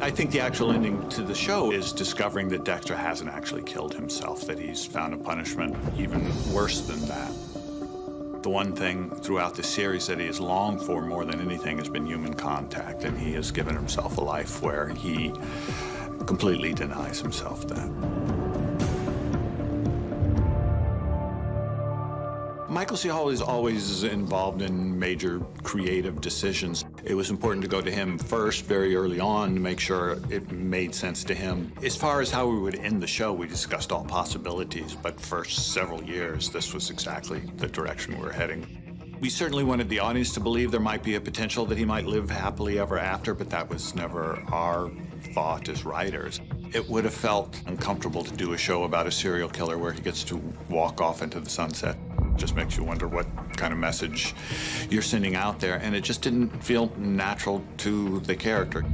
I think the actual ending to the show is discovering that Dexter hasn't actually killed himself, that he's found a punishment even worse than that. The one thing throughout the series that he has longed for more than anything has been human contact, and he has given himself a life where he completely denies himself that. Michael C. Hall is always involved in major creative decisions. It was important to go to him first very early on to make sure it made sense to him. As far as how we would end the show, we discussed all possibilities, but for several years, this was exactly the direction we were heading. We certainly wanted the audience to believe there might be a potential that he might live happily ever after, but that was never our thought as writers. It would have felt uncomfortable to do a show about a serial killer where he gets to walk off into the sunset. Just makes you wonder what kind of message you're sending out there, and it just didn't feel natural to the character.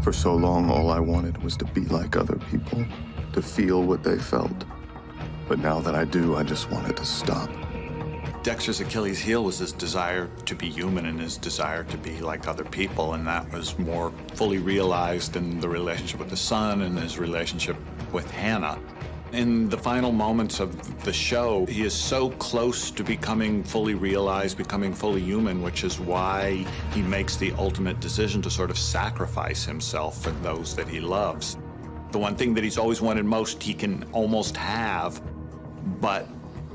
For so long, all I wanted was to be like other people, to feel what they felt. But now that I do, I just want it to stop. Dexter's Achilles heel was his desire to be human and his desire to be like other people, and that was more fully realized in the relationship with the son and his relationship with Hannah. In the final moments of the show, he is so close to becoming fully realized, becoming fully human, which is why he makes the ultimate decision to sort of sacrifice himself for those that he loves. The one thing that he's always wanted most, he can almost have, but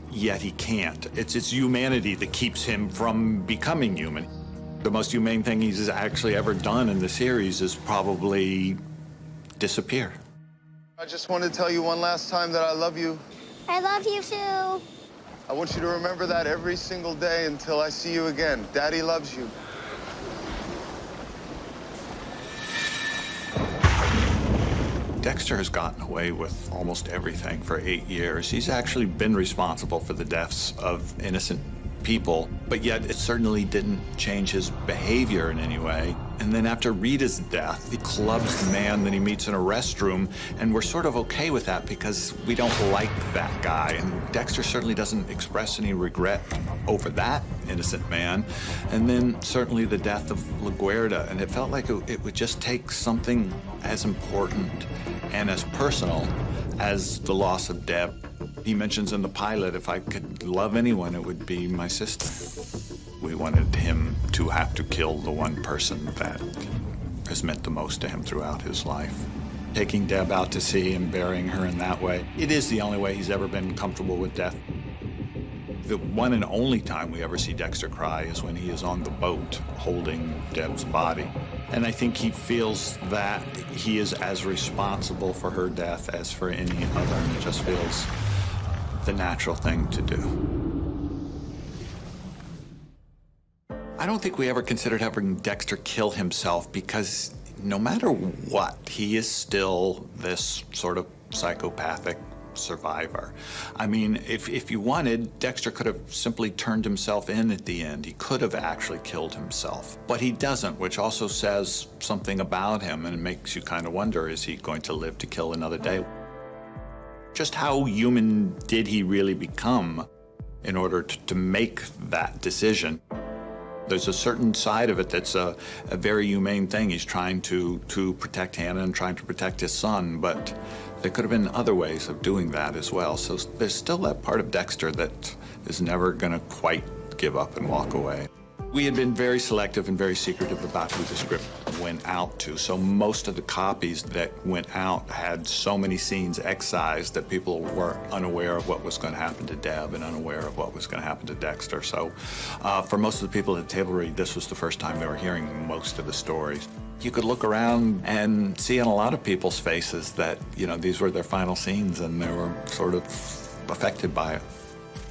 yet he can't. It's his humanity that keeps him from becoming human. The most humane thing he's actually ever done in the series is probably disappear. I just want to tell you one last time that I love you. I love you too. I want you to remember that every single day until I see you again. Daddy loves you. Dexter has gotten away with almost everything for 8 years. He's actually been responsible for the deaths of innocent people, but yet it certainly didn't change his behavior in any way. And then after Rita's death, he clubs the man that he meets in a restroom, and we're sort of okay with that because we don't like that guy. And Dexter certainly doesn't express any regret over that innocent man. And then certainly the death of LaGuardia, and it felt like it would just take something as important and as personal as the loss of Deb. He mentions in the pilot, if I could love anyone, it would be my sister. We wanted him to have to kill the one person that has meant the most to him throughout his life. Taking Deb out to sea and burying her in that way, it is the only way he's ever been comfortable with death. The one and only time we ever see Dexter cry is when he is on the boat holding Deb's body. And I think he feels that he is as responsible for her death as for any other, and it just feels the natural thing to do. I don't think we ever considered having Dexter kill himself because no matter what, he is still this sort of psychopathic survivor. I mean, if you wanted, Dexter could have simply turned himself in at the end. He could have actually killed himself, but he doesn't, which also says something about him, and it makes you kind of wonder, is he going to live to kill another day? Just how human did he really become in order to make that decision? There's a certain side of it that's a very humane thing. He's trying to protect Hannah and trying to protect his son, but there could have been other ways of doing that as well. So there's still that part of Dexter that is never gonna quite give up and walk away. We had been very selective and very secretive about who the script went out to, so most of the copies that went out had so many scenes excised that people were unaware of what was going to happen to Deb and unaware of what was going to happen to Dexter. So for most of the people at the table read, this was the first time they were hearing most of the stories. You could look around and see in a lot of people's faces that, you know, these were their final scenes and they were sort of affected by it.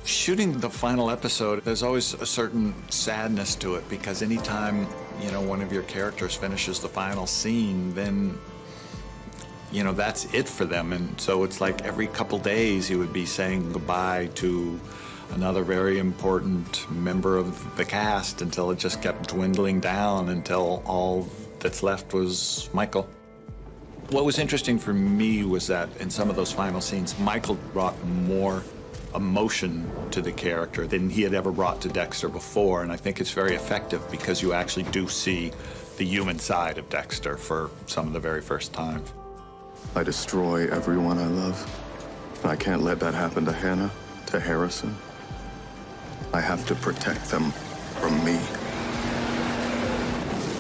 Shooting the final episode, there's always a certain sadness to it because anytime, you know, one of your characters finishes the final scene, then, you know, that's it for them. And so it's like every couple days you would be saying goodbye to another very important member of the cast until it just kept dwindling down until all that's left was Michael. What was interesting for me was that in some of those final scenes, Michael brought more emotion to the character than he had ever brought to Dexter before, and I think it's very effective because you actually do see the human side of Dexter for some of the very first times. I destroy everyone I love. I can't let that happen to Hannah, to Harrison. I have to protect them from me.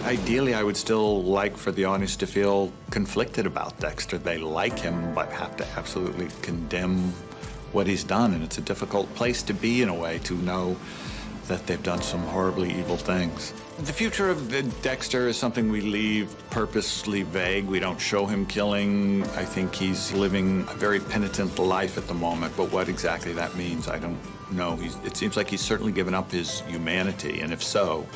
Ideally, I would still like for the audience to feel conflicted about Dexter. They like him, but have to absolutely condemn what he's done. And it's a difficult place to be, in a way, to know that they've done some horribly evil things. The future of Dexter is something we leave purposely vague. We don't show him killing. I think he's living a very penitent life at the moment, but what exactly that means, I don't know. It seems like he's certainly given up his humanity, and if so,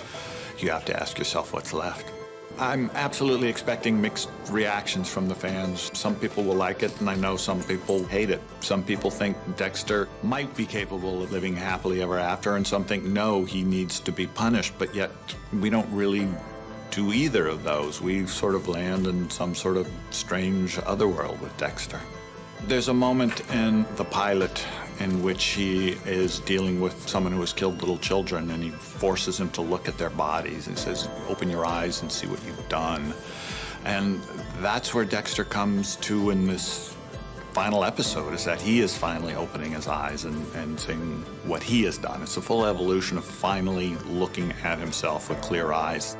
you have to ask yourself what's left. I'm absolutely expecting mixed reactions from the fans. Some people will like it, and I know some people hate it. Some people think Dexter might be capable of living happily ever after, and some think, no, he needs to be punished, but yet we don't really do either of those. We sort of land in some sort of strange otherworld with Dexter. There's a moment in the pilot in which he is dealing with someone who has killed little children, and he forces him to look at their bodies and says, open your eyes and see what you've done. And that's where Dexter comes to in this final episode, is that he is finally opening his eyes and seeing what he has done. It's a full evolution of finally looking at himself with clear eyes.